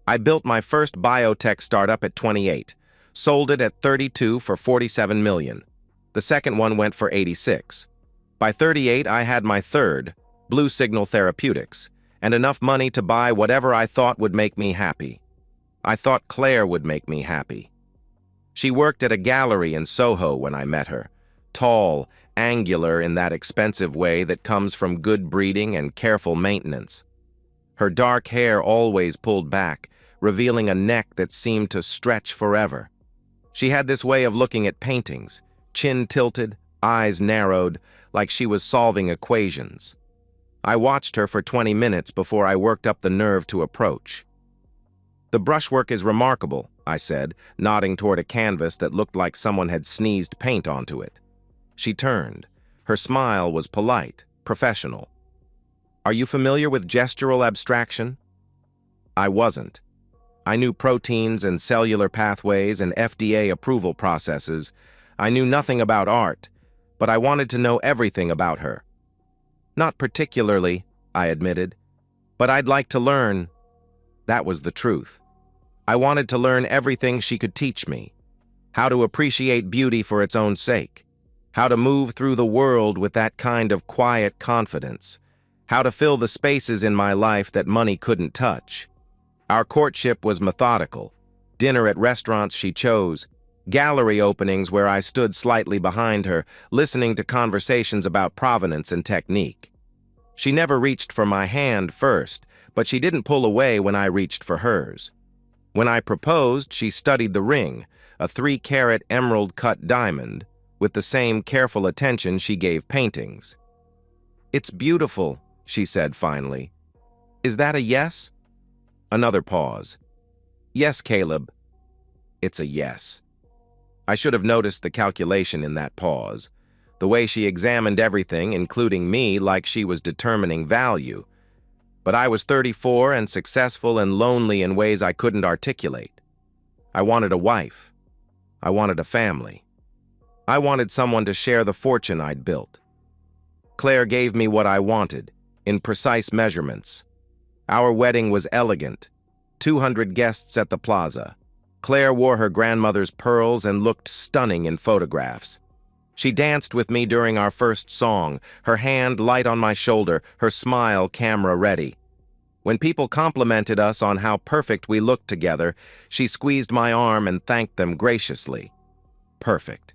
I built my first biotech startup at 28, sold it at 32 for 47 million. The second one went for 86. By 38, I had my third, Blue Signal Therapeutics, and enough money to buy whatever I thought would make me happy. I thought Claire would make me happy. She worked at a gallery in Soho when I met her, tall, angular in that expensive way that comes from good breeding and careful maintenance. Her dark hair always pulled back, revealing a neck that seemed to stretch forever. She had this way of looking at paintings, chin tilted, eyes narrowed, like she was solving equations. I watched her for 20 minutes before I worked up the nerve to approach. "The brushwork is remarkable," I said, nodding toward a canvas that looked like someone had sneezed paint onto it. She turned. Her smile was polite, professional. "Are you familiar with gestural abstraction?" I wasn't. I knew proteins and cellular pathways and FDA approval processes. I knew nothing about art, but I wanted to know everything about her. "Not particularly," I admitted, "but I'd like to learn." That was the truth. I wanted to learn everything she could teach me. How to appreciate beauty for its own sake. How to move through the world with that kind of quiet confidence. How to fill the spaces in my life that money couldn't touch. Our courtship was methodical. Dinner at restaurants she chose. Gallery openings where I stood slightly behind her, listening to conversations about provenance and technique. She never reached for my hand first, but she didn't pull away when I reached for hers. When I proposed, she studied the ring, a 3-carat emerald-cut diamond, with the same careful attention she gave paintings. "It's beautiful," she said finally. "Is that a yes?" Another pause. "Yes, Caleb." It's a yes. I should have noticed the calculation in that pause, the way she examined everything, including me, like she was determining value. But I was 34 and successful and lonely in ways I couldn't articulate. I wanted a wife. I wanted a family. I wanted someone to share the fortune I'd built. Claire gave me what I wanted, in precise measurements. Our wedding was elegant. 200 guests at the plaza. Claire wore her grandmother's pearls and looked stunning in photographs. She danced with me during our first song, her hand light on my shoulder, her smile camera-ready. When people complimented us on how perfect we looked together, she squeezed my arm and thanked them graciously. Perfect.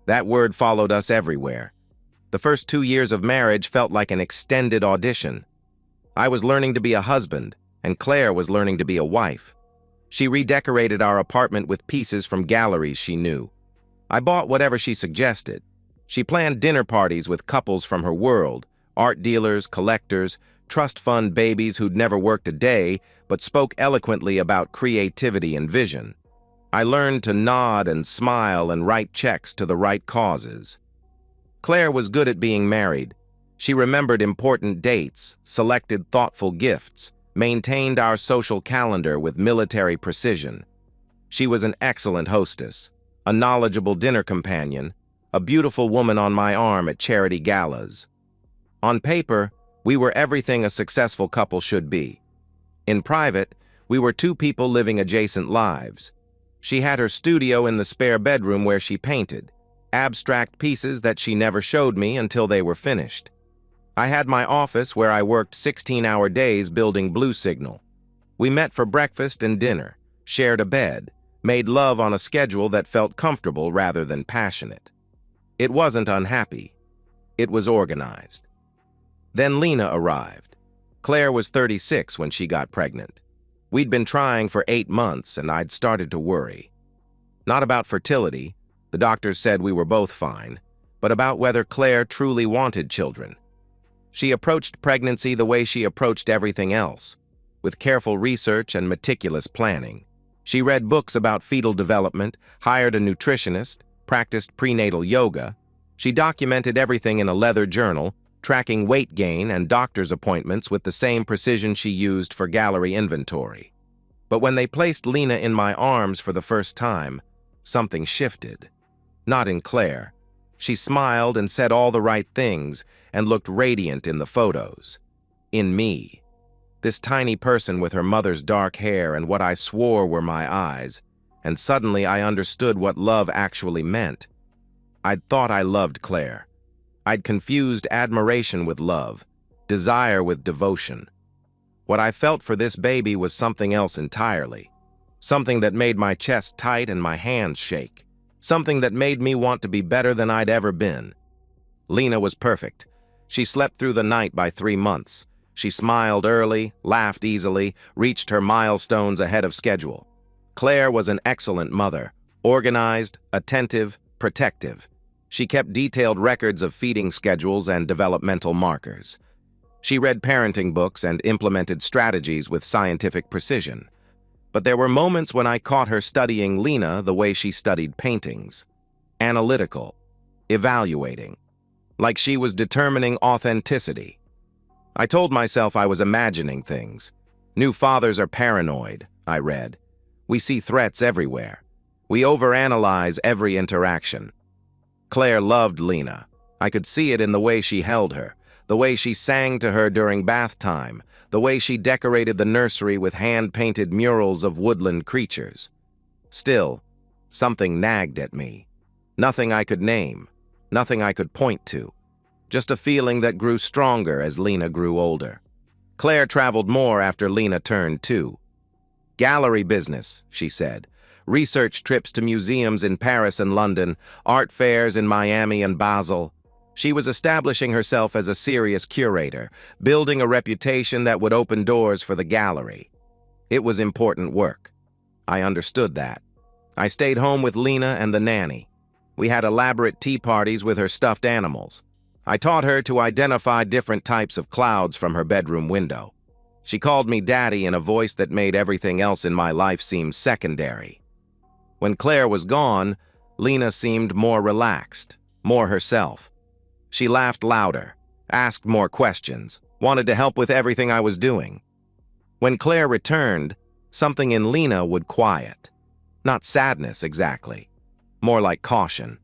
That word followed us everywhere. The first 2 years of marriage felt like an extended audition. I was learning to be a husband, and Claire was learning to be a wife. She redecorated our apartment with pieces from galleries she knew. I bought whatever she suggested. She planned dinner parties with couples from her world, art dealers, collectors, trust fund babies who'd never worked a day but spoke eloquently about creativity and vision. I learned to nod and smile and write checks to the right causes. Claire was good at being married. She remembered important dates, selected thoughtful gifts, maintained our social calendar with military precision. She was an excellent hostess, a knowledgeable dinner companion, a beautiful woman on my arm at charity galas. On paper, we were everything a successful couple should be. In private, we were two people living adjacent lives. She had her studio in the spare bedroom where she painted, abstract pieces that she never showed me until they were finished. I had my office where I worked 16-hour days building Blue Signal. We met for breakfast and dinner, shared a bed, made love on a schedule that felt comfortable rather than passionate. It wasn't unhappy. It was organized. Then Lena arrived. Claire was 36 when she got pregnant. We'd been trying for 8 months, and I'd started to worry. Not about fertility, the doctors said we were both fine, but about whether Claire truly wanted children. She approached pregnancy the way she approached everything else, with careful research and meticulous planning. She read books about fetal development, hired a nutritionist, practiced prenatal yoga. She documented everything in a leather journal, tracking weight gain and doctor's appointments with the same precision she used for gallery inventory. But when they placed Lena in my arms for the first time, something shifted. Not in Claire. She smiled and said all the right things and looked radiant in the photos. In me. This tiny person with her mother's dark hair and what I swore were my eyes, and suddenly I understood what love actually meant. I'd thought I loved Claire. I'd confused admiration with love, desire with devotion. What I felt for this baby was something else entirely. Something that made my chest tight and my hands shake. Something that made me want to be better than I'd ever been. Lena was perfect. She slept through the night by 3 months. She smiled early, laughed easily, reached her milestones ahead of schedule. Claire was an excellent mother, organized, attentive, protective. She kept detailed records of feeding schedules and developmental markers. She read parenting books and implemented strategies with scientific precision. But there were moments when I caught her studying Lena the way she studied paintings. Analytical, evaluating, like she was determining authenticity. I told myself I was imagining things. New fathers are paranoid, I read. We see threats everywhere. We overanalyze every interaction. Claire loved Lena. I could see it in the way she held her, the way she sang to her during bath time, the way she decorated the nursery with hand-painted murals of woodland creatures. Still, something nagged at me. Nothing I could name, nothing I could point to. Just a feeling that grew stronger as Lena grew older. Claire traveled more after Lena turned 2. Gallery business, she said. Research trips to museums in Paris and London, art fairs in Miami and Basel. She was establishing herself as a serious curator, building a reputation that would open doors for the gallery. It was important work. I understood that. I stayed home with Lena and the nanny. We had elaborate tea parties with her stuffed animals. I taught her to identify different types of clouds from her bedroom window. She called me Daddy in a voice that made everything else in my life seem secondary. When Claire was gone, Lena seemed more relaxed, more herself. She laughed louder, asked more questions, wanted to help with everything I was doing. When Claire returned, something in Lena would quiet. Not sadness exactly, more like caution.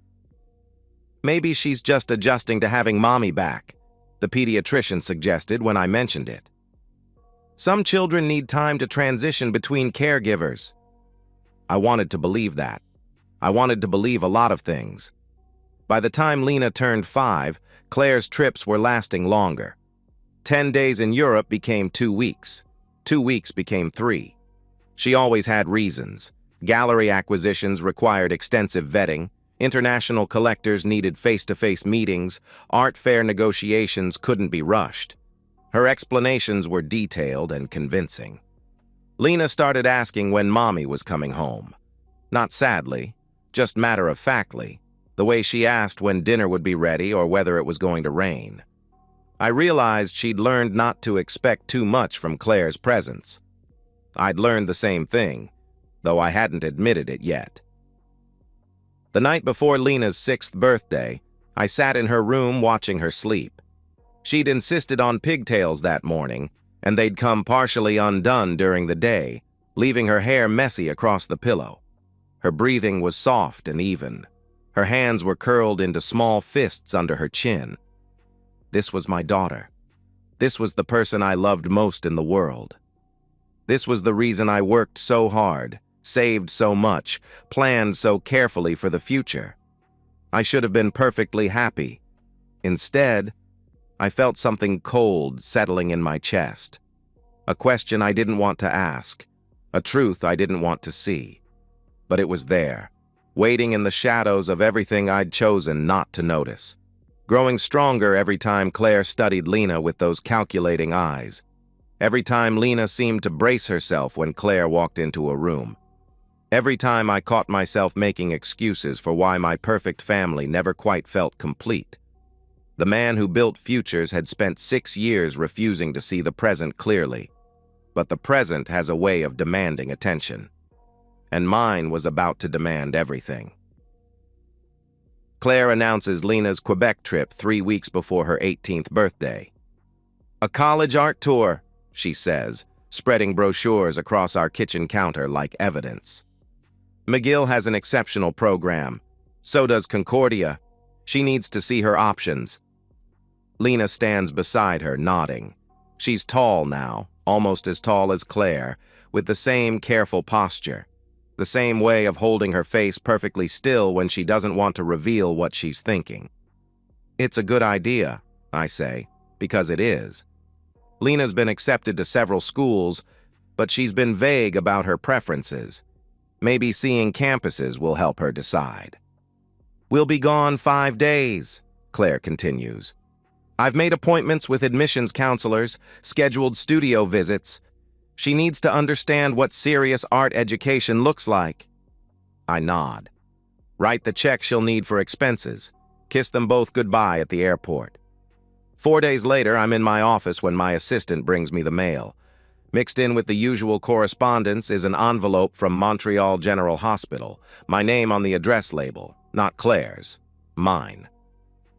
Maybe she's just adjusting to having mommy back, the pediatrician suggested when I mentioned it. Some children need time to transition between caregivers. I wanted to believe that. I wanted to believe a lot of things. By the time Lena turned 5, Claire's trips were lasting longer. 10 days in Europe became 2 weeks. 2 weeks became 3. She always had reasons. Gallery acquisitions required extensive vetting. International collectors needed face-to-face meetings. Art fair negotiations couldn't be rushed. Her explanations were detailed and convincing. Lena started asking when Mommy was coming home. Not sadly, just matter-of-factly, the way she asked when dinner would be ready or whether it was going to rain. I realized she'd learned not to expect too much from Claire's presence. I'd learned the same thing, though I hadn't admitted it yet. The night before Lena's 6th birthday, I sat in her room watching her sleep. She'd insisted on pigtails that morning, and they'd come partially undone during the day, leaving her hair messy across the pillow. Her breathing was soft and even. Her hands were curled into small fists under her chin. This was my daughter. This was the person I loved most in the world. This was the reason I worked so hard, saved so much, planned so carefully for the future. I should have been perfectly happy. Instead, I felt something cold settling in my chest. A question I didn't want to ask, a truth I didn't want to see. But it was there, waiting in the shadows of everything I'd chosen not to notice. Growing stronger every time Claire studied Lena with those calculating eyes. Every time Lena seemed to brace herself when Claire walked into a room. Every time I caught myself making excuses for why my perfect family never quite felt complete. The man who built futures had spent 6 years refusing to see the present clearly. But the present has a way of demanding attention. And mine was about to demand everything. Claire announces Lena's Quebec trip 3 weeks before her 18th birthday. "A college art tour," she says, spreading brochures across our kitchen counter like evidence. McGill has an exceptional program. So does Concordia. She needs to see her options. Lena stands beside her, nodding. She's tall now, almost as tall as Claire, with the same careful posture, the same way of holding her face perfectly still when she doesn't want to reveal what she's thinking. It's a good idea, I say, because it is. Lena's been accepted to several schools, but she's been vague about her preferences. Maybe seeing campuses will help her decide. We'll be gone 5 days, Claire continues. I've made appointments with admissions counselors, scheduled studio visits. She needs to understand what serious art education looks like. I nod. Write the check she'll need for expenses. Kiss them both goodbye at the airport. 4 days later, I'm in my office when my assistant brings me the mail. Mixed in with the usual correspondence is an envelope from Montreal General Hospital, my name on the address label, not Claire's, mine.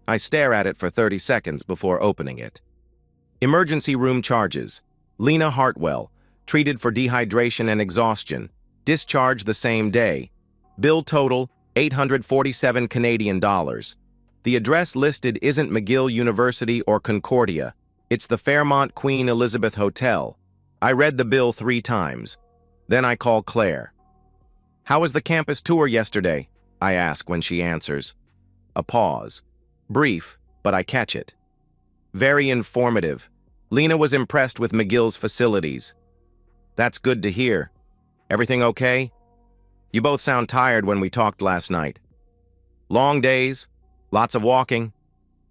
I stare at it for 30 seconds before opening it. Emergency room charges. Lena Hartwell, treated for dehydration and exhaustion, discharged the same day. Bill total, $847 Canadian dollars. The address listed isn't McGill University or Concordia. It's the Fairmont Queen Elizabeth Hotel. I read the bill 3 times. Then I call Claire. How was the campus tour yesterday? I ask when she answers. A pause. Brief, but I catch it. Very informative. Lena was impressed with McGill's facilities. That's good to hear. Everything okay? You both sound tired when we talked last night. Long days, lots of walking.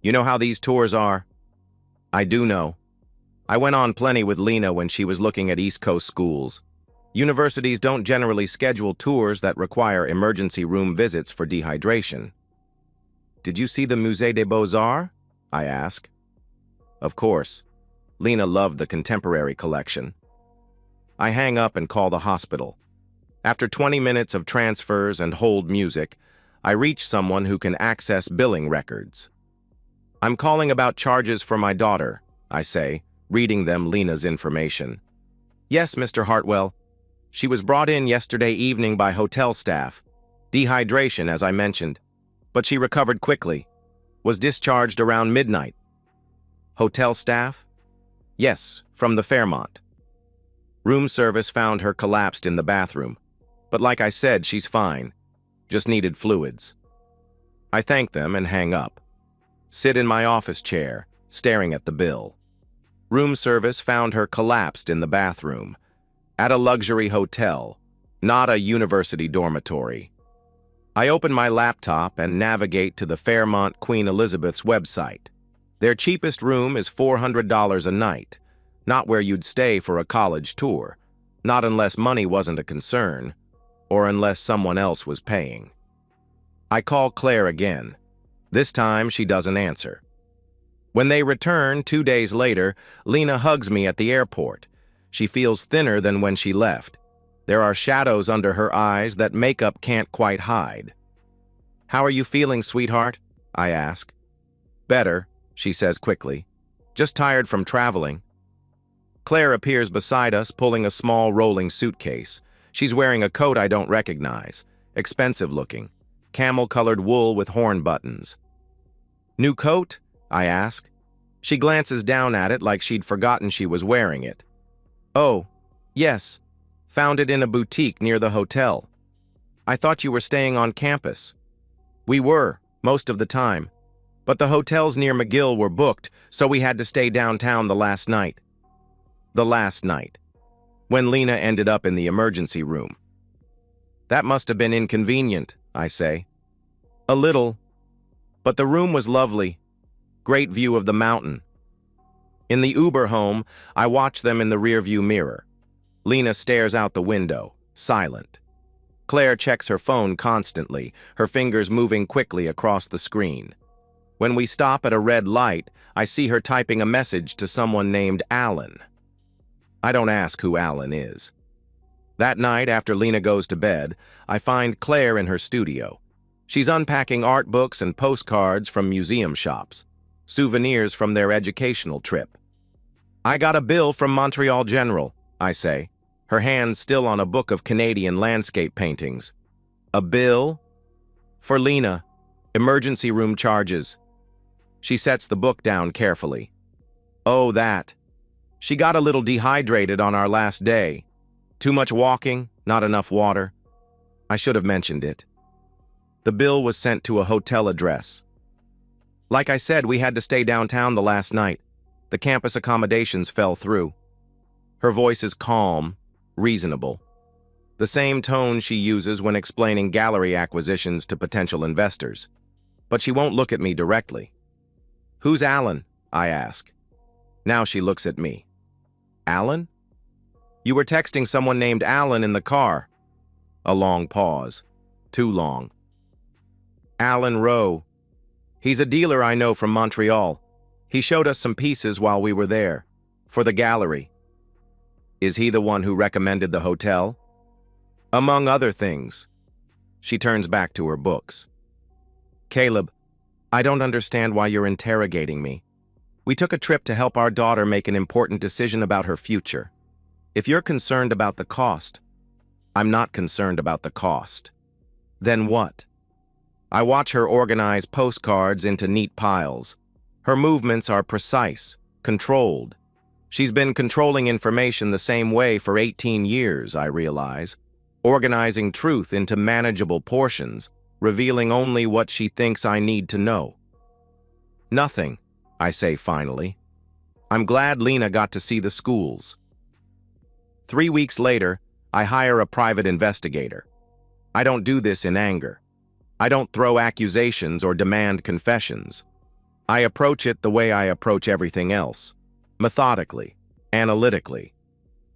You know how these tours are. I do know. I went on plenty with Lena when she was looking at East Coast schools. Universities don't generally schedule tours that require emergency room visits for dehydration. Did you see the Musée des Beaux-Arts? I ask. Of course. Lena loved the contemporary collection. I hang up and call the hospital. After 20 minutes of transfers and hold music, I reach someone who can access billing records. I'm calling about charges for my daughter, I say, reading them Lena's information. Yes, Mr. Hartwell. She was brought in yesterday evening by hotel staff. Dehydration, as I mentioned. But she recovered quickly. Was discharged around midnight. Hotel staff? Yes, from the Fairmont. Room service found her collapsed in the bathroom. But like I said, she's fine. Just needed fluids. I thank them and hang up. Sit in my office chair, staring at the bill. Room service found her collapsed in the bathroom. At a luxury hotel, not a university dormitory. I open my laptop and navigate to the Fairmont Queen Elizabeth's website. Their cheapest room is $400 a night, not where you'd stay for a college tour, not unless money wasn't a concern, or unless someone else was paying. I call Claire again. This time she doesn't answer. When they return 2 days later, Lena hugs me at the airport. She feels thinner than when she left. There are shadows under her eyes that makeup can't quite hide. How are you feeling, sweetheart? I ask. Better, she says quickly. Just tired from traveling. Claire appears beside us, pulling a small rolling suitcase. She's wearing a coat I don't recognize. Expensive looking. Camel-colored wool with horn buttons. New coat? I ask. She glances down at it like she'd forgotten she was wearing it. Oh, yes. Found it in a boutique near the hotel. I thought you were staying on campus. We were, most of the time. But the hotels near McGill were booked, so we had to stay downtown the last night. The last night. When Lena ended up in the emergency room. That must have been inconvenient, I say. A little. But the room was lovely. Great view of the mountain. In the Uber home, I watch them in the rearview mirror. Lena stares out the window, silent. Claire checks her phone constantly, her fingers moving quickly across the screen. When we stop at a red light, I see her typing a message to someone named Alan. I don't ask who Alan is. That night, after Lena goes to bed, I find Claire in her studio. She's unpacking art books and postcards from museum shops, souvenirs from their educational trip. I got a bill from Montreal General, I say, her hands still on a book of Canadian landscape paintings. A bill? For Lena. Emergency room charges. She sets the book down carefully. Oh, that. She got a little dehydrated on our last day. Too much walking, not enough water. I should have mentioned it. The bill was sent to a hotel address. Like I said, we had to stay downtown the last night. The campus accommodations fell through. Her voice is calm, reasonable. The same tone she uses when explaining gallery acquisitions to potential investors. But she won't look at me directly. "Who's Alan?" I ask. Now she looks at me. "Alan? You were texting someone named Alan in the car." A long pause. Too long. "Alan Rowe. He's a dealer I know from Montreal. He showed us some pieces while we were there, for the gallery." "Is he the one who recommended the hotel?" "Among other things." She turns back to her books. "Caleb, I don't understand why you're interrogating me. We took a trip to help our daughter make an important decision about her future. If you're concerned about the cost..." "I'm not concerned about the cost." "Then what?" I watch her organize postcards into neat piles. Her movements are precise, controlled. She's been controlling information the same way for 18 years, I realize, organizing truth into manageable portions, revealing only what she thinks I need to know. "Nothing," I say finally. "I'm glad Lena got to see the schools." 3 weeks later, I hire a private investigator. I don't do this in anger. I don't throw accusations or demand confessions. I approach it the way I approach everything else, methodically, analytically,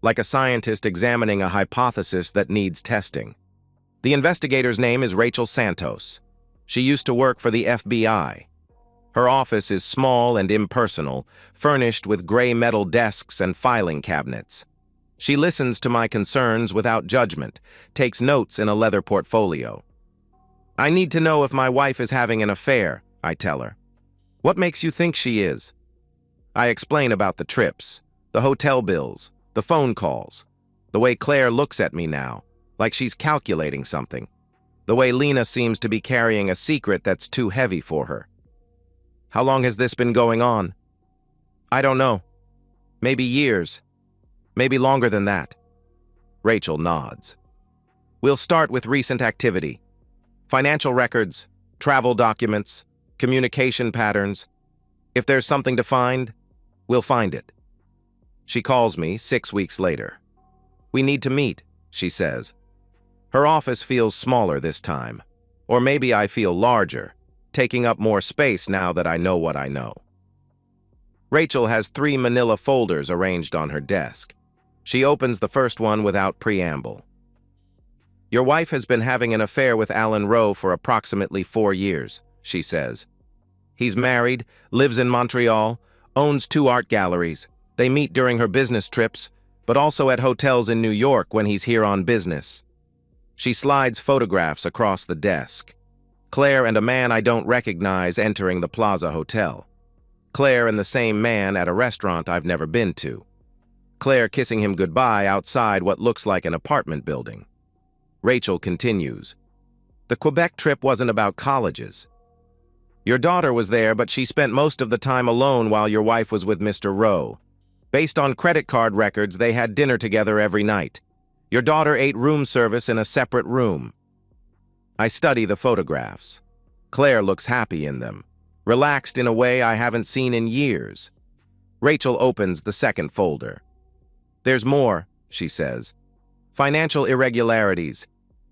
like a scientist examining a hypothesis that needs testing. The investigator's name is Rachel Santos. She used to work for the FBI. Her office is small and impersonal, furnished with gray metal desks and filing cabinets. She listens to my concerns without judgment, takes notes in a leather portfolio. "I need to know if my wife is having an affair," I tell her. "What makes you think she is?" I explain about the trips, the hotel bills, the phone calls, the way Claire looks at me now, like she's calculating something, the way Lena seems to be carrying a secret that's too heavy for her. "How long has this been going on?" "I don't know. Maybe years. Maybe longer than that." Rachel nods. "We'll start with recent activity. Financial records, travel documents, communication patterns. If there's something to find, we'll find it." She calls me 6 weeks later. "We need to meet," she says. Her office feels smaller this time. Or maybe I feel larger, taking up more space now that I know what I know. Rachel has 3 manila folders arranged on her desk. She opens the first one without preamble. "Your wife has been having an affair with Alan Rowe for approximately 4 years, she says. "He's married, lives in Montreal, owns 2 art galleries. They meet during her business trips, but also at hotels in New York when he's here on business." She slides photographs across the desk. Claire and a man I don't recognize entering the Plaza Hotel. Claire and the same man at a restaurant I've never been to. Claire kissing him goodbye outside what looks like an apartment building. Rachel continues. "The Quebec trip wasn't about colleges. Your daughter was there, but she spent most of the time alone while your wife was with Mr. Rowe. Based on credit card records, they had dinner together every night. Your daughter ate room service in a separate room." I study the photographs. Claire looks happy in them, relaxed in a way I haven't seen in years. Rachel opens the second folder. "There's more," she says. "Financial irregularities.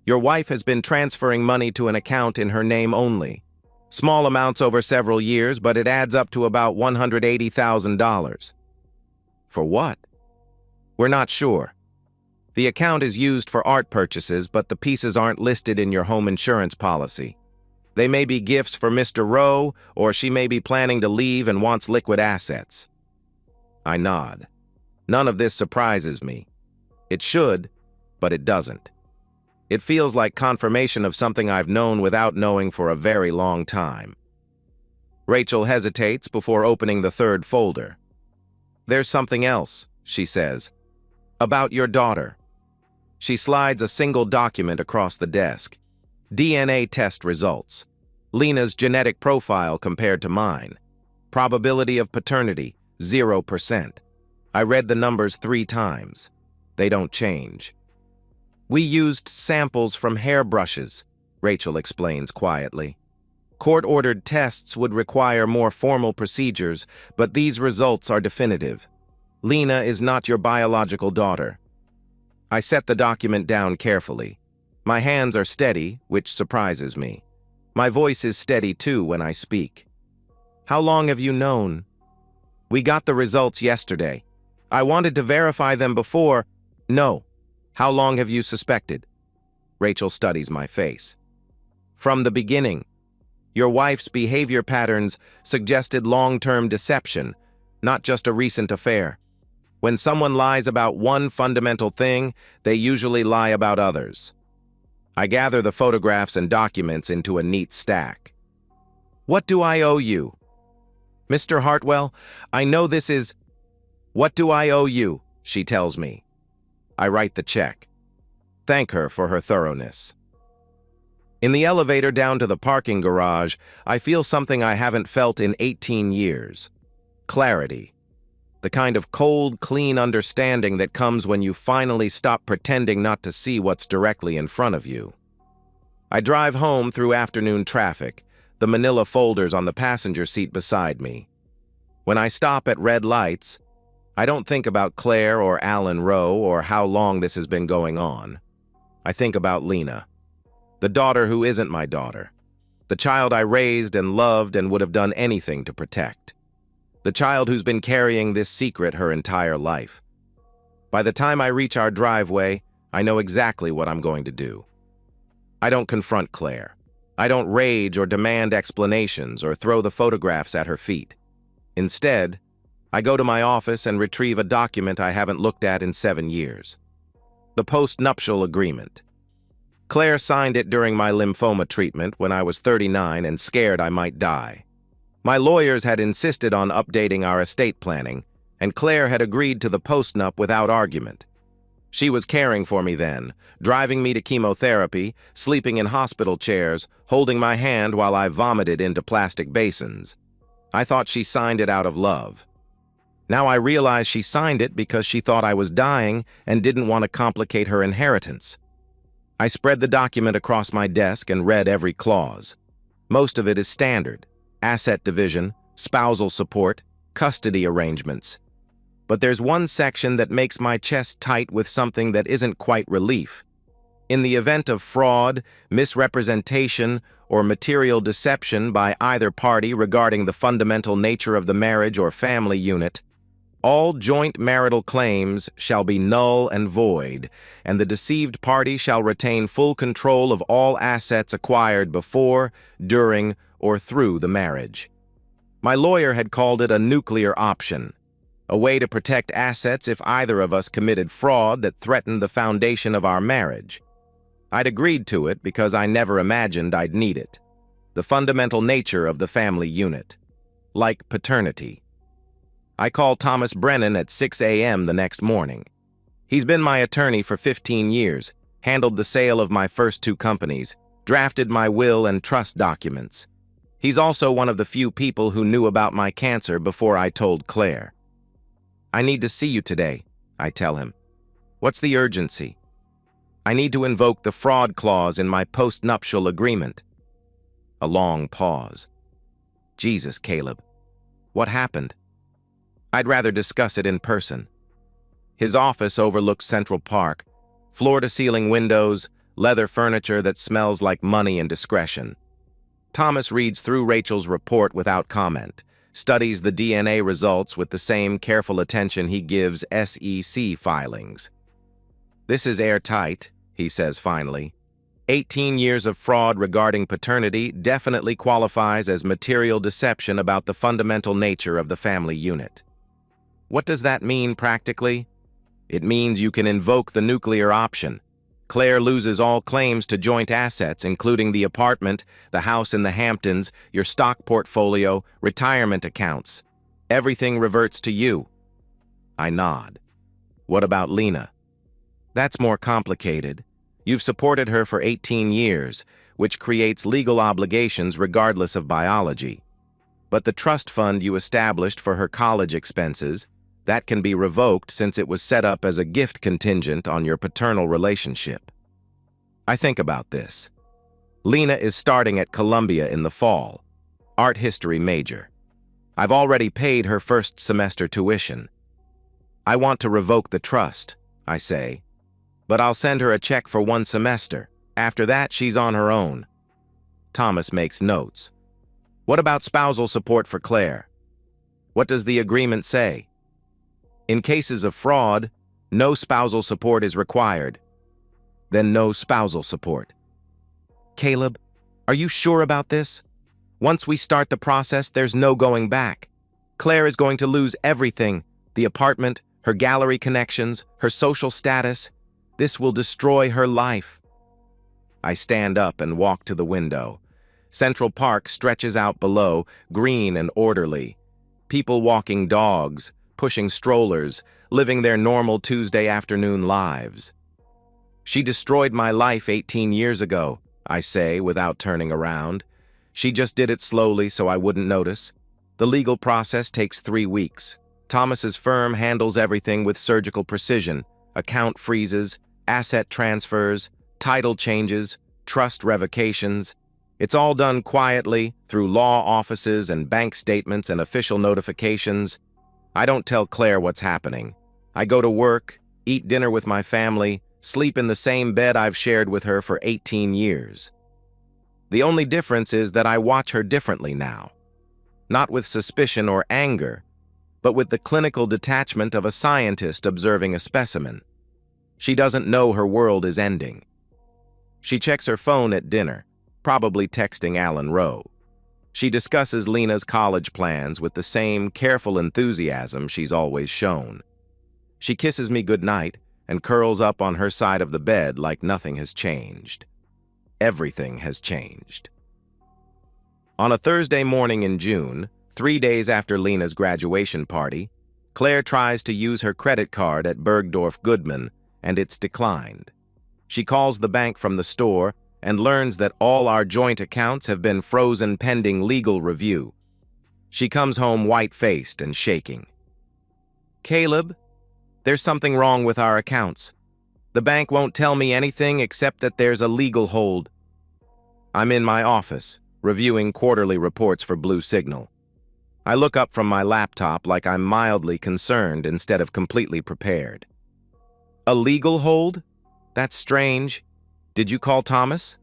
Your wife has been transferring money to an account in her name only. Small amounts over several years, but it adds up to about $180,000. "For what?" "We're not sure. The account is used for art purchases, but the pieces aren't listed in your home insurance policy. They may be gifts for Mr. Rowe, or she may be planning to leave and wants liquid assets." I nod. None of this surprises me. It should, but it doesn't. It feels like confirmation of something I've known without knowing for a very long time. Rachel hesitates before opening the third folder. "There's something else," she says. "About your daughter." She slides a single document across the desk. DNA test results. Lena's genetic profile compared to mine. Probability of paternity, 0%. I read the numbers 3 times. They don't change. We used samples from hairbrushes, Rachel explains quietly. Court-ordered tests would require more formal procedures, but these results are definitive. Lena is not your biological daughter. I set the document down carefully. My hands are steady, which surprises me. My voice is steady too when I speak. How long have you known? We got the results yesterday. I wanted to verify them before. No. How long have you suspected? Rachel studies my face. From the beginning. Your wife's behavior patterns suggested long-term deception, not just a recent affair. When someone lies about one fundamental thing, they usually lie about others. I gather the photographs and documents into a neat stack. What do I owe you? Mr. Hartwell, I know this is... What do I owe you? She tells me. I write the check. Thank her for her thoroughness. In the elevator down to the parking garage, I feel something I haven't felt in 18 years. Clarity. The kind of cold, clean understanding that comes when you finally stop pretending not to see what's directly in front of you. I drive home through afternoon traffic, the manila folders on the passenger seat beside me. When I stop at red lights, I don't think about Claire or Alan Rowe or how long this has been going on. I think about Lena, the daughter who isn't my daughter, the child I raised and loved and would have done anything to protect. The child who's been carrying this secret her entire life. By the time I reach our driveway, I know exactly what I'm going to do. I don't confront Claire. I don't rage or demand explanations or throw the photographs at her feet. Instead, I go to my office and retrieve a document I haven't looked at in 7 years. The post-nuptial agreement. Claire signed it during my lymphoma treatment when I was 39 and scared I might die. My lawyers had insisted on updating our estate planning, and Claire had agreed to the post-nup without argument. She was caring for me then, driving me to chemotherapy, sleeping in hospital chairs, holding my hand while I vomited into plastic basins. I thought she signed it out of love. Now I realize she signed it because she thought I was dying and didn't want to complicate her inheritance. I spread the document across my desk and read every clause. Most of it is standard. Asset division, spousal support, custody arrangements. But there's one section that makes my chest tight with something that isn't quite relief. In the event of fraud, misrepresentation, or material deception by either party regarding the fundamental nature of the marriage or family unit, all joint marital claims shall be null and void, and the deceived party shall retain full control of all assets acquired before, during, or through the marriage. My lawyer had called it a nuclear option, a way to protect assets if either of us committed fraud that threatened the foundation of our marriage. I'd agreed to it because I never imagined I'd need it. The fundamental nature of the family unit. Like paternity. I call Thomas Brennan at 6 a.m. the next morning. He's been my attorney for 15 years, handled the sale of my first 2 companies, drafted my will and trust documents. He's also one of the few people who knew about my cancer before I told Claire. I need to see you today, I tell him. What's the urgency? I need to invoke the fraud clause in my post-nuptial agreement. A long pause. Jesus, Caleb. What happened? I'd rather discuss it in person. His office overlooks Central Park, floor-to-ceiling windows, leather furniture that smells like money and discretion. Thomas reads through Rachel's report without comment, studies the DNA results with the same careful attention he gives SEC filings. This is airtight, he says finally. 18 years of fraud regarding paternity definitely qualifies as material deception about the fundamental nature of the family unit. What does that mean practically? It means you can invoke the nuclear option. Claire loses all claims to joint assets, including the apartment, the house in the Hamptons, your stock portfolio, retirement accounts. Everything reverts to you. I nod. What about Lena? That's more complicated. You've supported her for 18 years, which creates legal obligations regardless of biology. But the trust fund you established for her college expenses, That can be revoked since it was set up as a gift contingent on your paternal relationship. I think about this. Lena is starting at Columbia in the fall, art history major. I've already paid her first semester tuition. I want to revoke the trust, I say, but I'll send her a check for 1 semester. After that, she's on her own. Thomas makes notes. What about spousal support for Claire? What does the agreement say? In cases of fraud, no spousal support is required. Then no spousal support. Caleb, are you sure about this? Once we start the process, there's no going back. Claire is going to lose everything: the apartment, her gallery connections, her social status. This will destroy her life. I stand up and walk to the window. Central Park stretches out below, green and orderly. People walking dogs, pushing strollers, living their normal Tuesday afternoon lives. She destroyed my life 18 years ago, I say without turning around. She just did it slowly so I wouldn't notice. The legal process takes 3 weeks. Thomas's firm handles everything with surgical precision: account freezes, asset transfers, title changes, trust revocations. It's all done quietly through law offices and bank statements and official notifications. I don't tell Claire what's happening. I go to work, eat dinner with my family, sleep in the same bed I've shared with her for 18 years. The only difference is that I watch her differently now. Not with suspicion or anger, but with the clinical detachment of a scientist observing a specimen. She doesn't know her world is ending. She checks her phone at dinner, probably texting Alan Rowe. She discusses Lena's college plans with the same careful enthusiasm she's always shown. She kisses me goodnight and curls up on her side of the bed like nothing has changed. Everything has changed. On a Thursday morning in June, 3 days after Lena's graduation party, Claire tries to use her credit card at Bergdorf Goodman, and it's declined. She calls the bank from the store and learns that all our joint accounts have been frozen pending legal review. She comes home white-faced and shaking. Caleb, there's something wrong with our accounts. The bank won't tell me anything except that there's a legal hold. I'm in my office, reviewing quarterly reports for Blue Signal. I look up from my laptop like I'm mildly concerned instead of completely prepared. A legal hold? That's strange. Did you call Thomas?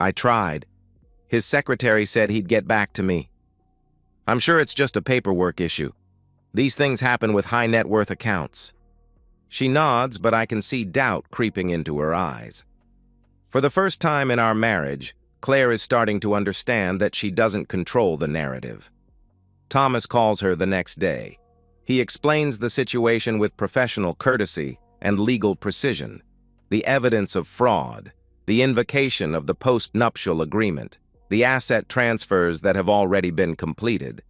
I tried. His secretary said he'd get back to me. I'm sure it's just a paperwork issue. These things happen with high net worth accounts. She nods, but I can see doubt creeping into her eyes. For the first time in our marriage, Claire is starting to understand that she doesn't control the narrative. Thomas calls her the next day. He explains the situation with professional courtesy and legal precision. The evidence of fraud, the invocation of the post-nuptial agreement, the asset transfers that have already been completed.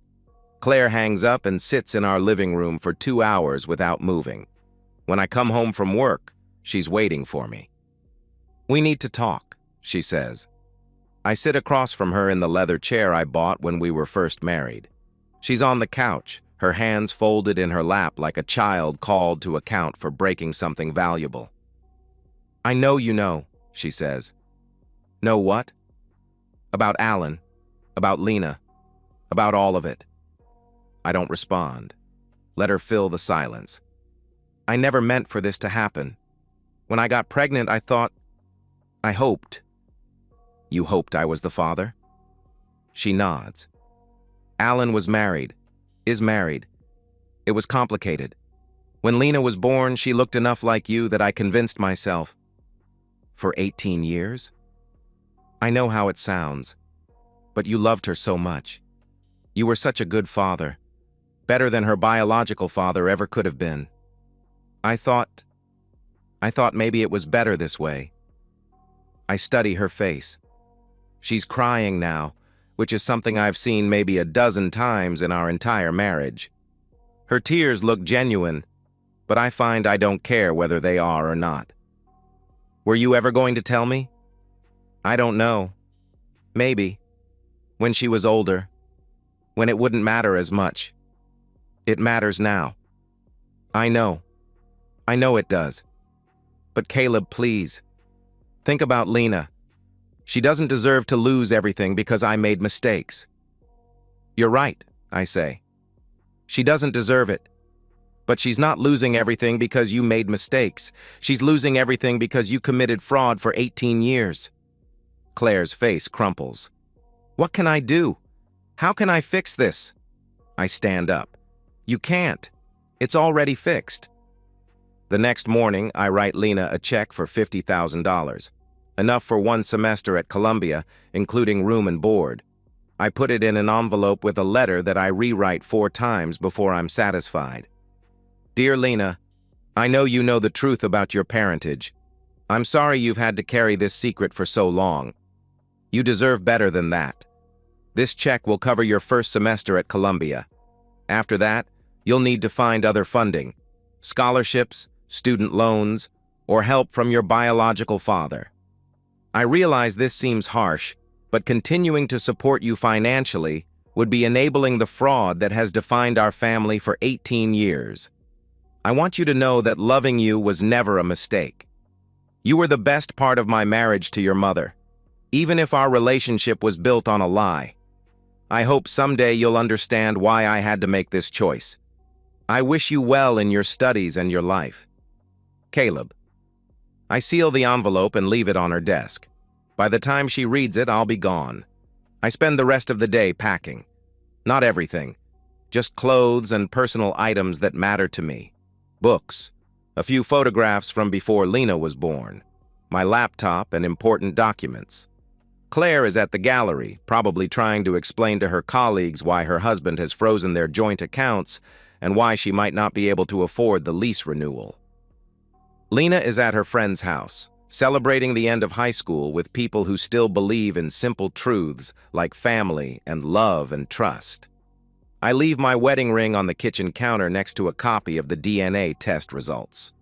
Claire hangs up and sits in our living room for 2 hours without moving. When I come home from work, she's waiting for me. We need to talk, she says. I sit across from her in the leather chair I bought when we were first married. She's on the couch, her hands folded in her lap like a child called to account for breaking something valuable. I know you know, she says. Know what? About Alan, about Lena, about all of it. I don't respond. Let her fill the silence. I never meant for this to happen. When I got pregnant, I hoped. You hoped I was the father? She nods. Alan was married, is married. It was complicated. When Lena was born, she looked enough like you that I convinced myself. For 18 years? I know how it sounds, but you loved her so much. You were such a good father, better than her biological father ever could have been. I thought maybe it was better this way. I study her face. She's crying now, which is something I've seen maybe a dozen times in our entire marriage. Her tears look genuine, but I find I don't care whether they are or not. Were you ever going to tell me? I don't know. Maybe. When she was older. When it wouldn't matter as much. It matters now. I know. I know it does. But Caleb, please. Think about Lena. She doesn't deserve to lose everything because I made mistakes. You're right, I say. She doesn't deserve it. But she's not losing everything because you made mistakes. She's losing everything because you committed fraud for 18 years. Claire's face crumples. What can I do? How can I fix this? I stand up. You can't. It's already fixed. The next morning, I write Lena a check for $50,000, enough for 1 semester at Columbia, including room and board. I put it in an envelope with a letter that I rewrite 4 times before I'm satisfied. Dear Lena, I know you know the truth about your parentage. I'm sorry you've had to carry this secret for so long. You deserve better than that. This check will cover your first semester at Columbia. After that, you'll need to find other funding, scholarships, student loans, or help from your biological father. I realize this seems harsh, but continuing to support you financially would be enabling the fraud that has defined our family for 18 years. I want you to know that loving you was never a mistake. You were the best part of my marriage to your mother, even if our relationship was built on a lie. I hope someday you'll understand why I had to make this choice. I wish you well in your studies and your life. Caleb. I seal the envelope and leave it on her desk. By the time she reads it, I'll be gone. I spend the rest of the day packing. Not everything, just clothes and personal items that matter to me. Books, a few photographs from before Lena was born, my laptop and important documents. Claire is at the gallery, probably trying to explain to her colleagues why her husband has frozen their joint accounts and why she might not be able to afford the lease renewal. Lena is at her friend's house, celebrating the end of high school with people who still believe in simple truths like family and love and trust. I leave my wedding ring on the kitchen counter next to a copy of the DNA test results.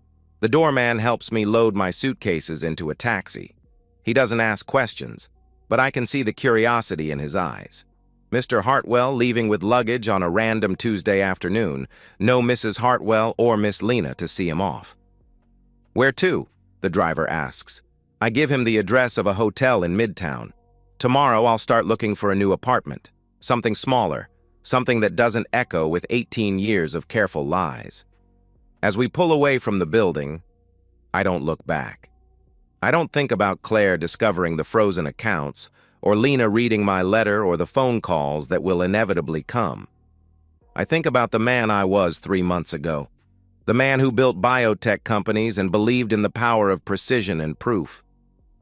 The doorman helps me load my suitcases into a taxi. He doesn't ask questions, but I can see the curiosity in his eyes. Mr. Hartwell leaving with luggage on a random Tuesday afternoon. No Mrs. Hartwell or Miss Lena to see him off. Where to? The driver asks. I give him the address of a hotel in Midtown. Tomorrow I'll start looking for a new apartment, something smaller, something that doesn't echo with 18 years of careful lies. As we pull away from the building, I don't look back. I don't think about Claire discovering the frozen accounts, or Lena reading my letter or the phone calls that will inevitably come. I think about the man I was 3 months ago, the man who built biotech companies and believed in the power of precision and proof.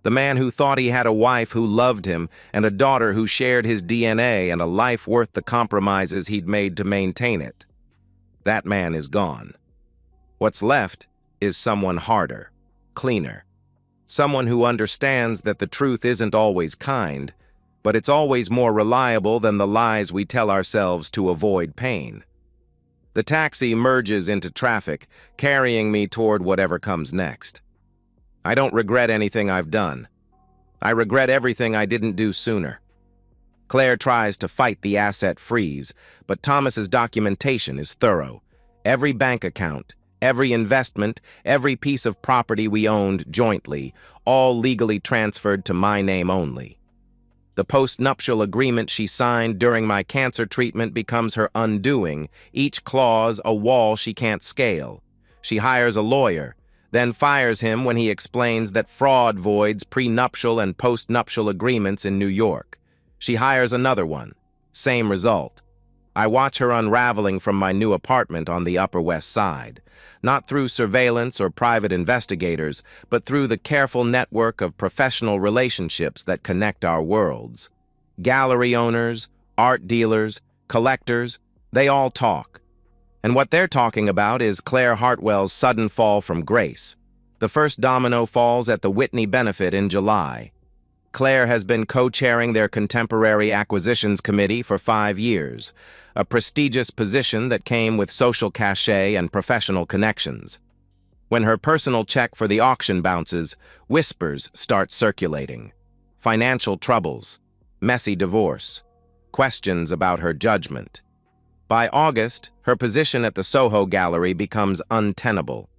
The man who thought he had a wife who loved him and a daughter who shared his DNA and a life worth the compromises he'd made to maintain it. That man is gone. What's left is someone harder, cleaner. Someone who understands that the truth isn't always kind, but it's always more reliable than the lies we tell ourselves to avoid pain. The taxi merges into traffic, carrying me toward whatever comes next. I don't regret anything I've done. I regret everything I didn't do sooner. Claire tries to fight the asset freeze, but Thomas's documentation is thorough. Every bank account, every investment, every piece of property we owned jointly, all legally transferred to my name only. The post-nuptial agreement she signed during my cancer treatment becomes her undoing, each clause a wall she can't scale. She hires a lawyer, then fires him when he explains that fraud voids prenuptial and post-nuptial agreements in New York. She hires another one. Same result. I watch her unraveling from my new apartment on the Upper West Side, not through surveillance or private investigators, but through the careful network of professional relationships that connect our worlds. Gallery owners, art dealers, collectors, they all talk. And what they're talking about is Claire Hartwell's sudden fall from grace. The first domino falls at the Whitney benefit in July. Claire has been co-chairing their Contemporary Acquisitions Committee for 5 years, a prestigious position that came with social cachet and professional connections. When her personal check for the auction bounces, whispers start circulating. Financial troubles, messy divorce, questions about her judgment. By August, her position at the Soho Gallery becomes untenable.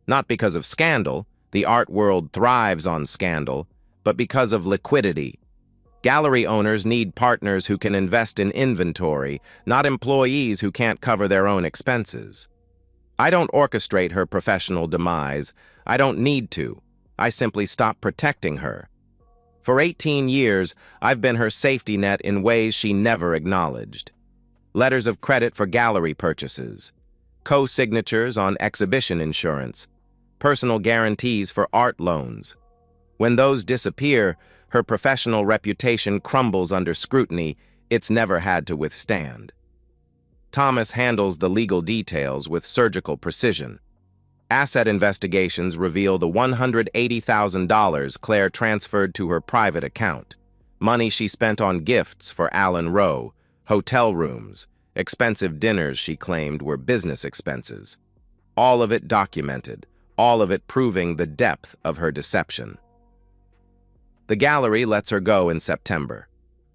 Not because of scandal, the art world thrives on scandal, but because of liquidity. Gallery owners need partners who can invest in inventory, not employees who can't cover their own expenses. I don't orchestrate her professional demise. I don't need to. I simply stop protecting her. For 18 years, I've been her safety net in ways she never acknowledged. Letters of credit for gallery purchases, co-signatures on exhibition insurance, personal guarantees for art loans. When those disappear, her professional reputation crumbles under scrutiny it's never had to withstand. Thomas handles the legal details with surgical precision. Asset investigations reveal the $180,000 Claire transferred to her private account, money she spent on gifts for Alan Rowe, hotel rooms, expensive dinners she claimed were business expenses. All of it documented, all of it proving the depth of her deception. The gallery lets her go in September,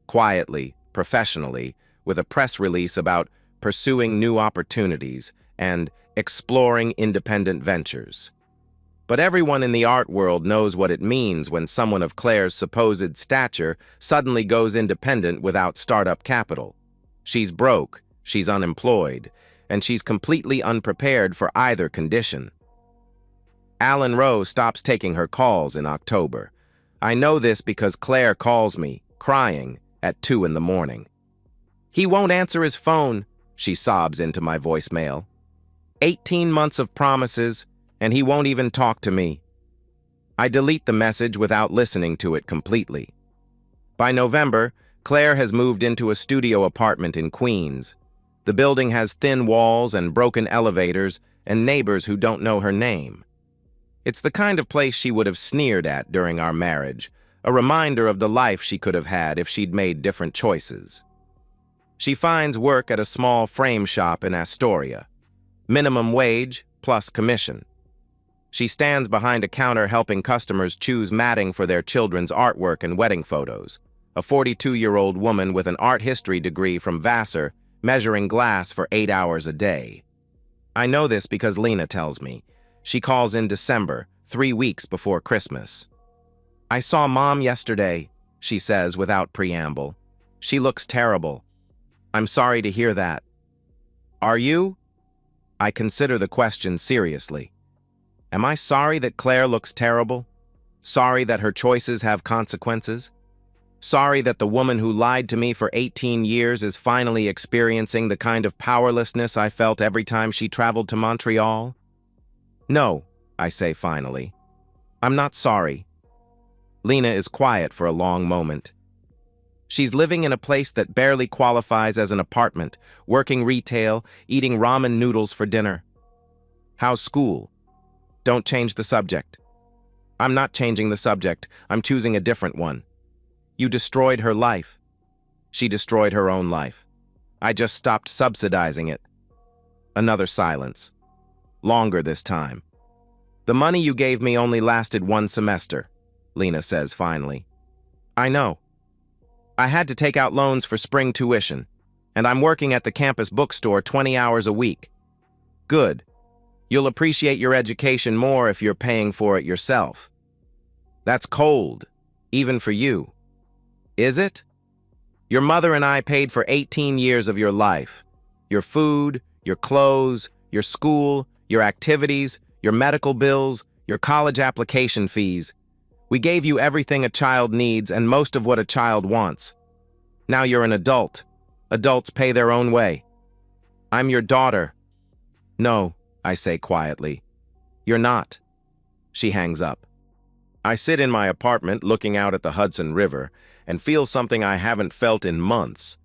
quietly, professionally, with a press release about pursuing new opportunities and exploring independent ventures. But everyone in the art world knows what it means when someone of Claire's supposed stature suddenly goes independent without startup capital. She's broke, she's unemployed, and she's completely unprepared for either condition. Alan Rowe stops taking her calls in October. I know this because Claire calls me, crying, at 2 in the morning. "He won't answer his phone," she sobs into my voicemail. 18 months of promises, and he won't even talk to me. I delete the message without listening to it completely. By November, Claire has moved into a studio apartment in Queens. The building has thin walls and broken elevators and neighbors who don't know her name. It's the kind of place she would have sneered at during our marriage, a reminder of the life she could have had if she'd made different choices. She finds work at a small frame shop in Astoria. Minimum wage plus commission. She stands behind a counter helping customers choose matting for their children's artwork and wedding photos. A 42-year-old woman with an art history degree from Vassar, measuring glass for 8 hours a day. I know this because Lena tells me. She calls in December, 3 weeks before Christmas. "I saw Mom yesterday," she says without preamble. "She looks terrible. I'm sorry to hear that." "Are you?" I consider the question seriously. Am I sorry that Claire looks terrible? Sorry that her choices have consequences? Sorry that the woman who lied to me for 18 years is finally experiencing the kind of powerlessness I felt every time she traveled to Montreal? "No," I say finally. "I'm not sorry." Lena is quiet for a long moment. She's living in a place that barely qualifies as an apartment, working retail, eating ramen noodles for dinner. "How's school?" "Don't change the subject." "I'm not changing the subject. I'm choosing a different one." "You destroyed her life." "She destroyed her own life. I just stopped subsidizing it." Another silence. Longer this time. "The money you gave me only lasted 1 semester," Lena says finally. "I know. I had to take out loans for spring tuition, and I'm working at the campus bookstore 20 hours a week." "Good. You'll appreciate your education more if you're paying for it yourself." "That's cold, even for you." "Is it? Your mother and I paid for 18 years of your life. Your food, your clothes, your school, your activities, your medical bills, your college application fees. We gave you everything a child needs and most of what a child wants. Now you're an adult. Adults pay their own way. I'm your daughter." "No," I say quietly. "You're not." She hangs up. I sit in my apartment looking out at the Hudson River and feel something I haven't felt in months.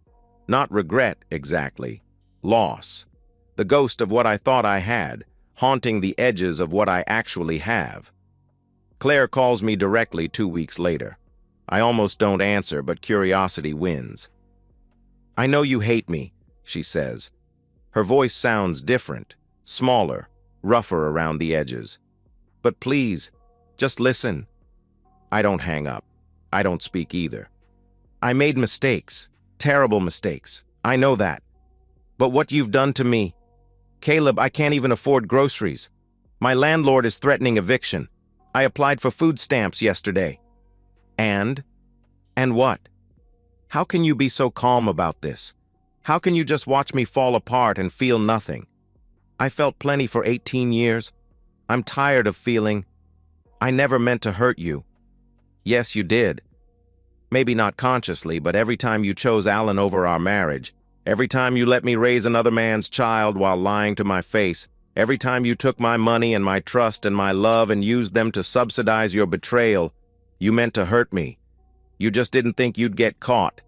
Not regret, exactly. Loss. The ghost of what I thought I had, haunting the edges of what I actually have. Claire calls me directly 2 weeks later. I almost don't answer, but curiosity wins. "I know you hate me," she says. Her voice sounds different, smaller, rougher around the edges. "But please, just listen." I don't hang up. I don't speak either. "I made mistakes, terrible mistakes. I know that. But what you've done to me. Caleb, I can't even afford groceries. My landlord is threatening eviction. I applied for food stamps yesterday. And what? How can you be so calm about this? How can you just watch me fall apart and feel nothing? I felt plenty for 18 years. I'm tired of feeling. I never meant to hurt you. Yes, you did. Maybe not consciously, but every time you chose Alan over our marriage, every time you let me raise another man's child while lying to my face, every time you took my money and my trust and my love and used them to subsidize your betrayal, you meant to hurt me. You just didn't think you'd get caught.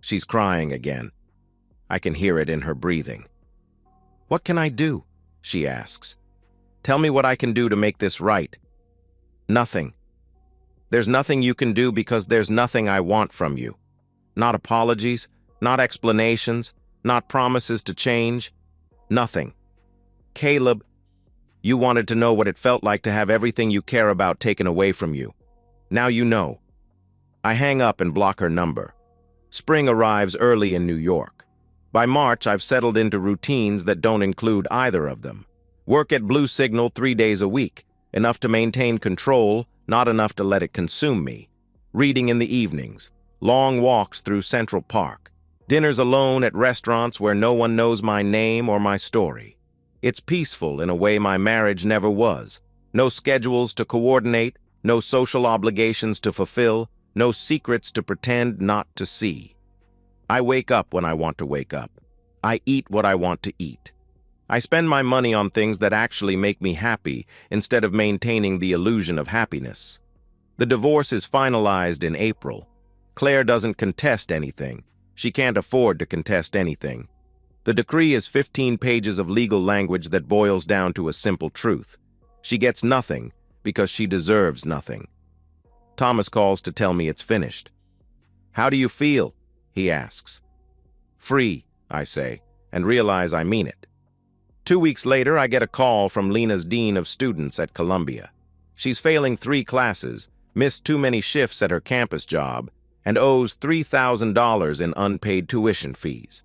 She's crying again. I can hear it in her breathing. What can I do? She asks. Tell me what I can do to make this right. Nothing. There's nothing you can do because there's nothing I want from you. Not apologies, not explanations, not promises to change. Nothing. Caleb, you wanted to know what it felt like to have everything you care about taken away from you. Now you know. I hang up and block her number. Spring arrives early in New York. By March, I've settled into routines that don't include either of them. Work at Blue Signal 3 days a week, enough to maintain control, not enough to let it consume me. Reading in the evenings, long walks through Central Park, dinners alone at restaurants where no one knows my name or my story. It's peaceful in a way my marriage never was. No schedules to coordinate, no social obligations to fulfill, no secrets to pretend not to see. I wake up when I want to wake up. I eat what I want to eat. I spend my money on things that actually make me happy instead of maintaining the illusion of happiness. The divorce is finalized in April. Claire doesn't contest anything. She can't afford to contest anything. The decree is 15 pages of legal language that boils down to a simple truth. She gets nothing because she deserves nothing. Thomas calls to tell me it's finished. How do you feel? He asks. Free, I say, and realize I mean it. 2 weeks later, I get a call from Lena's dean of students at Columbia. She's failing 3 classes, missed too many shifts at her campus job, and owes $3,000 in unpaid tuition fees.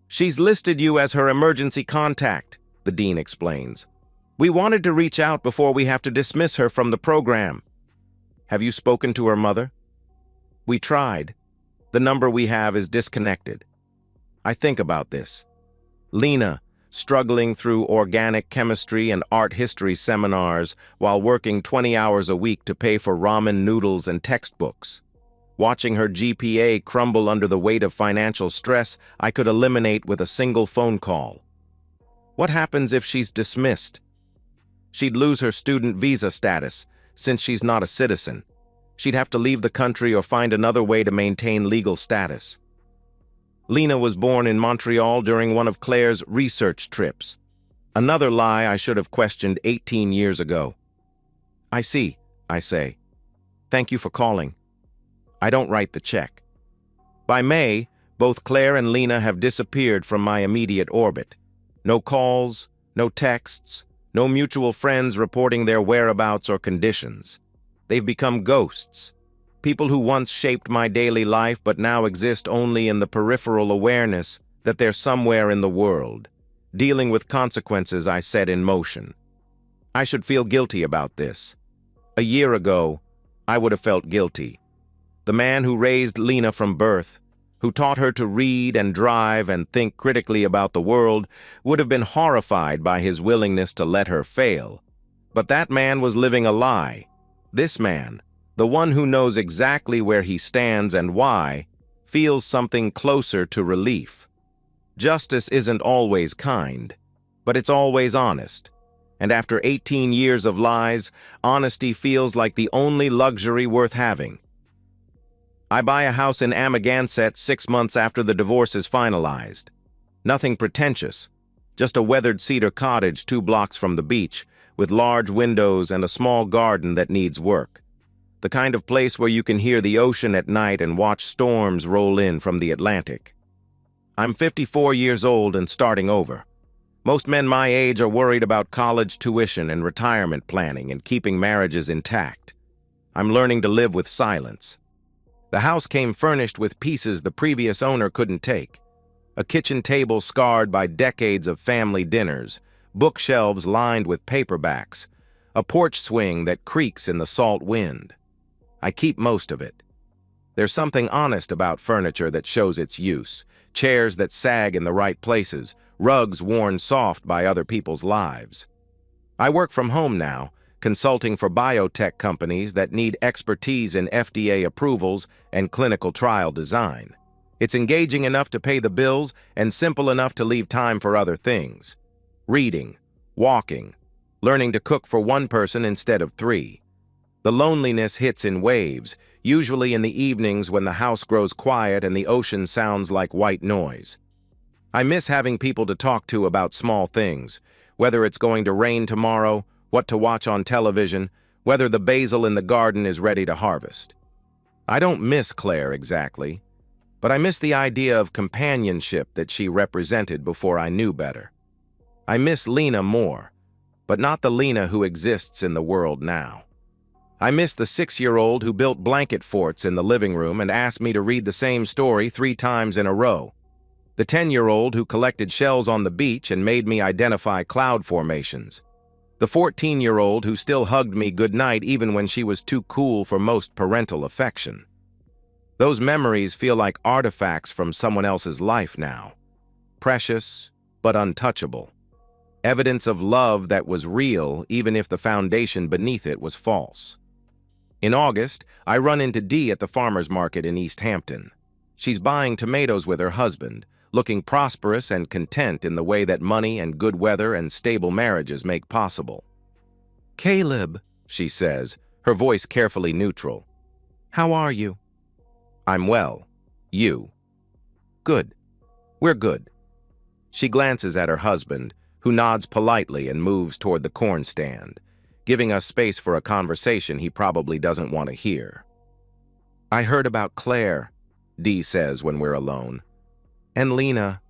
She's listed you as her emergency contact, the dean explains. We wanted to reach out before we have to dismiss her from the program. Have you spoken to her mother? We tried. The number we have is disconnected. I think about this. Lena, struggling through organic chemistry and art history seminars while working 20 hours a week to pay for ramen noodles and textbooks. Watching her GPA crumble under the weight of financial stress I could eliminate with a single phone call. What happens if she's dismissed? She'd lose her student visa status, since she's not a citizen. She'd have to leave the country or find another way to maintain legal status. Lena was born in Montreal during one of Claire's research trips. Another lie I should have questioned 18 years ago. I see, I say. Thank you for calling. I don't write the check. By May, both Claire and Lena have disappeared from my immediate orbit. No calls, no texts, no mutual friends reporting their whereabouts or conditions. They've become ghosts, people who once shaped my daily life but now exist only in the peripheral awareness that they're somewhere in the world, dealing with consequences I set in motion. I should feel guilty about this. A year ago, I would have felt guilty. The man who raised Lena from birth, who taught her to read and drive and think critically about the world, would have been horrified by his willingness to let her fail. But that man was living a lie. This man, the one who knows exactly where he stands and why, feels something closer to relief. Justice isn't always kind, but it's always honest. And after 18 years of lies, honesty feels like the only luxury worth having. I buy a house in Amagansett 6 months after the divorce is finalized. Nothing pretentious, just a weathered cedar cottage 2 blocks from the beach, with large windows and a small garden that needs work. The kind of place where you can hear the ocean at night and watch storms roll in from the Atlantic. I'm 54 years old and starting over. Most men my age are worried about college tuition and retirement planning and keeping marriages intact. I'm learning to live with silence. The house came furnished with pieces the previous owner couldn't take. A kitchen table scarred by decades of family dinners, bookshelves lined with paperbacks, a porch swing that creaks in the salt wind. I keep most of it. There's something honest about furniture that shows its use, chairs that sag in the right places, rugs worn soft by other people's lives. I work from home now, consulting for biotech companies that need expertise in FDA approvals and clinical trial design. It's engaging enough to pay the bills and simple enough to leave time for other things. Reading, walking, learning to cook for one person instead of three. The loneliness hits in waves, usually in the evenings when the house grows quiet and the ocean sounds like white noise. I miss having people to talk to about small things, whether it's going to rain tomorrow, what to watch on television, whether the basil in the garden is ready to harvest. I don't miss Claire exactly, but I miss the idea of companionship that she represented before I knew better. I miss Lena more, but not the Lena who exists in the world now. I miss the 6-year-old who built blanket forts in the living room and asked me to read the same story 3 times in a row. The 10-year-old who collected shells on the beach and made me identify cloud formations. The 14-year-old who still hugged me goodnight even when she was too cool for most parental affection. Those memories feel like artifacts from someone else's life now. Precious, but untouchable. Evidence of love that was real even if the foundation beneath it was false. In August, I run into Dee at the farmer's market in East Hampton. She's buying tomatoes with her husband, looking prosperous and content in the way that money and good weather and stable marriages make possible. "Caleb," she says, her voice carefully neutral. "How are you?" "I'm well. You?" "Good. We're good." She glances at her husband, who nods politely and moves toward the corn stand, giving us space for a conversation he probably doesn't want to hear. "I heard about Claire," Dee says when we're alone. "And Lena.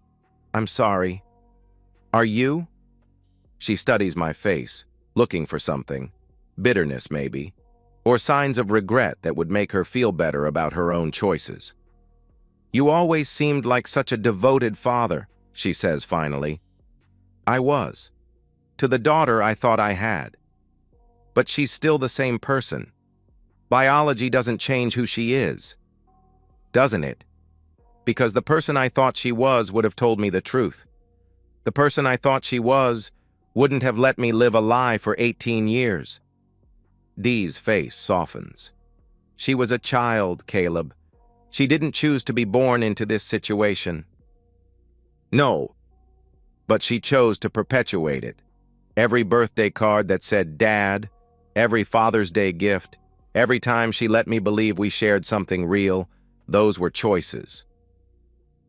I'm sorry. Are you?" She studies my face, looking for something. Bitterness, maybe. Or signs of regret that would make her feel better about her own choices. "You always seemed like such a devoted father," she says finally. "I was. To the daughter I thought I had. But she's still the same person. Biology doesn't change who she is. Doesn't it? Because the person I thought she was would have told me the truth. The person I thought she was wouldn't have let me live a lie for 18 years. Dee's face softens. She was a child, Caleb. She didn't choose to be born into this situation. No, but she chose to perpetuate it. Every birthday card that said Dad, every Father's Day gift, every time she let me believe we shared something real, those were choices.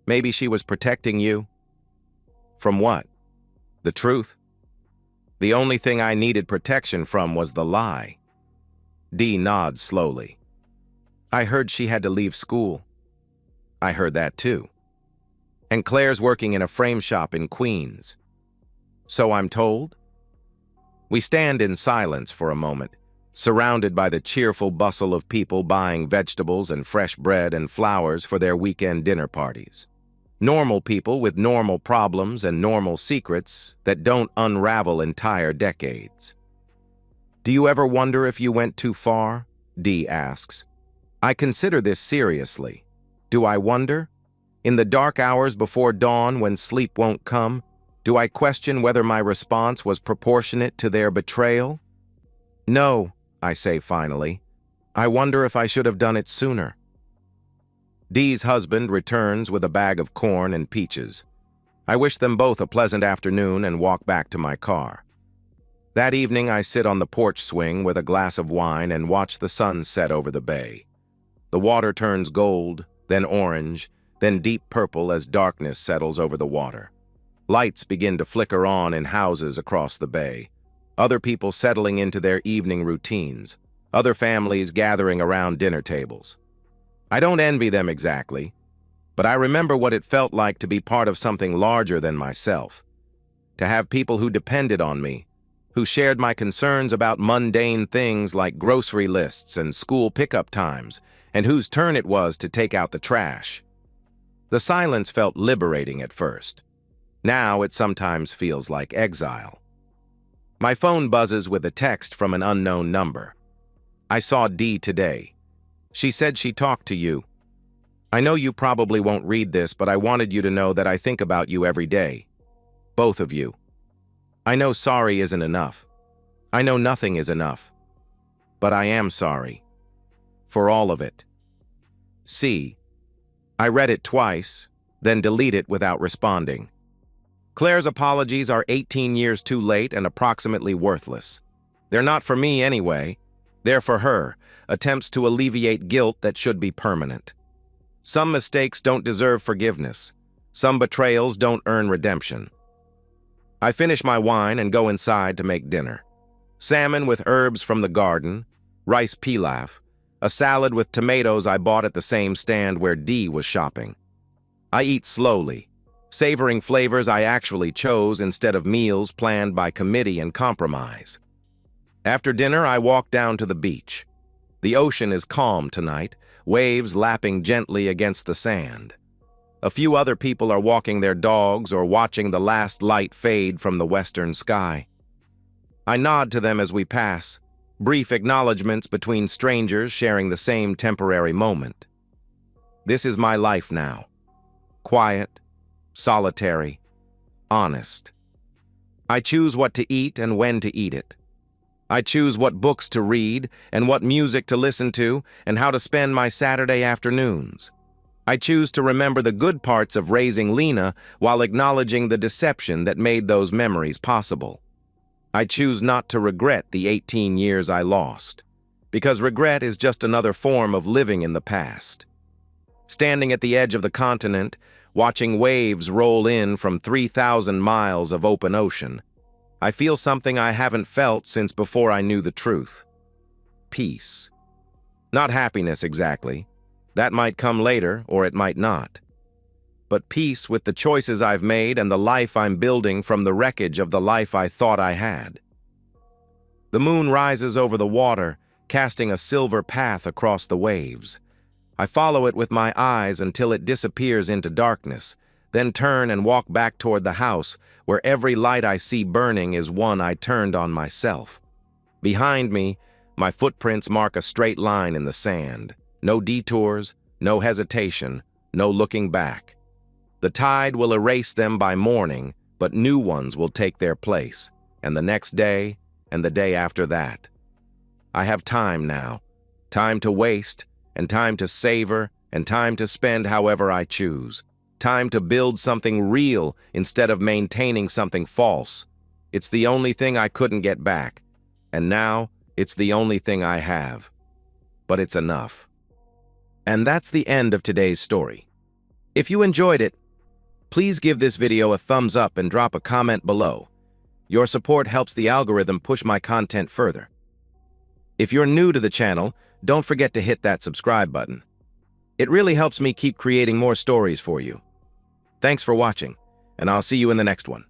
Maybe she was protecting you? From what? The truth? The only thing I needed protection from was the lie. Dee nods slowly. I heard she had to leave school. I heard that too. And Claire's working in a frame shop in Queens. So I'm told? We stand in silence for a moment, surrounded by the cheerful bustle of people buying vegetables and fresh bread and flowers for their weekend dinner parties. Normal people with normal problems and normal secrets that don't unravel entire decades. Do you ever wonder if you went too far? Dee asks. I consider this seriously. Do I wonder? In the dark hours before dawn when sleep won't come, do I question whether my response was proportionate to their betrayal? No, I say finally. I wonder if I should have done it sooner. Dee's husband returns with a bag of corn and peaches. I wish them both a pleasant afternoon and walk back to my car. That evening I sit on the porch swing with a glass of wine and watch the sun set over the bay. The water turns gold, then orange, then deep purple as darkness settles over the water. Lights begin to flicker on in houses across the bay. Other people settling into their evening routines. Other families gathering around dinner tables. I don't envy them exactly, but I remember what it felt like to be part of something larger than myself. To have people who depended on me, who shared my concerns about mundane things like grocery lists and school pickup times, and whose turn it was to take out the trash. The silence felt liberating at first. Now it sometimes feels like exile. My phone buzzes with a text from an unknown number. I saw Dee today. She said she talked to you. I know you probably won't read this, but I wanted you to know that I think about you every day. Both of you. I know sorry isn't enough. I know nothing is enough. But I am sorry. For all of it. C. I read it twice, then delete it without responding. Claire's apologies are 18 years too late and approximately worthless. They're not for me anyway. They're for her, attempts to alleviate guilt that should be permanent. Some mistakes don't deserve forgiveness. Some betrayals don't earn redemption. I finish my wine and go inside to make dinner. Salmon with herbs from the garden, rice pilaf, a salad with tomatoes I bought at the same stand where Dee was shopping. I eat slowly, savoring flavors I actually chose instead of meals planned by committee and compromise. After dinner, I walk down to the beach. The ocean is calm tonight, waves lapping gently against the sand. A few other people are walking their dogs or watching the last light fade from the western sky. I nod to them as we pass, brief acknowledgments between strangers sharing the same temporary moment. This is my life now. Quiet, solitary, honest. I choose what to eat and when to eat it. I choose what books to read and what music to listen to and how to spend my Saturday afternoons. I choose to remember the good parts of raising Lena while acknowledging the deception that made those memories possible. I choose not to regret the 18 years I lost, because regret is just another form of living in the past. Standing at the edge of the continent, watching waves roll in from 3,000 miles of open ocean, I feel something I haven't felt since before I knew the truth. Peace. Not happiness exactly. That might come later, or it might not. But peace with the choices I've made and the life I'm building from the wreckage of the life I thought I had. The moon rises over the water, casting a silver path across the waves. I follow it with my eyes until it disappears into darkness, then turn and walk back toward the house, where every light I see burning is one I turned on myself. Behind me, my footprints mark a straight line in the sand. No detours, no hesitation, no looking back. The tide will erase them by morning, but new ones will take their place, and the next day, and the day after that. I have time now, time to waste, and time to savor, and time to spend however I choose. Time to build something real instead of maintaining something false. It's the only thing I couldn't get back, and now it's the only thing I have. But it's enough. And that's the end of today's story. If you enjoyed it, please give this video a thumbs up and drop a comment below. Your support helps the algorithm push my content further. If you're new to the channel, don't forget to hit that subscribe button. It really helps me keep creating more stories for you. Thanks for watching, and I'll see you in the next one.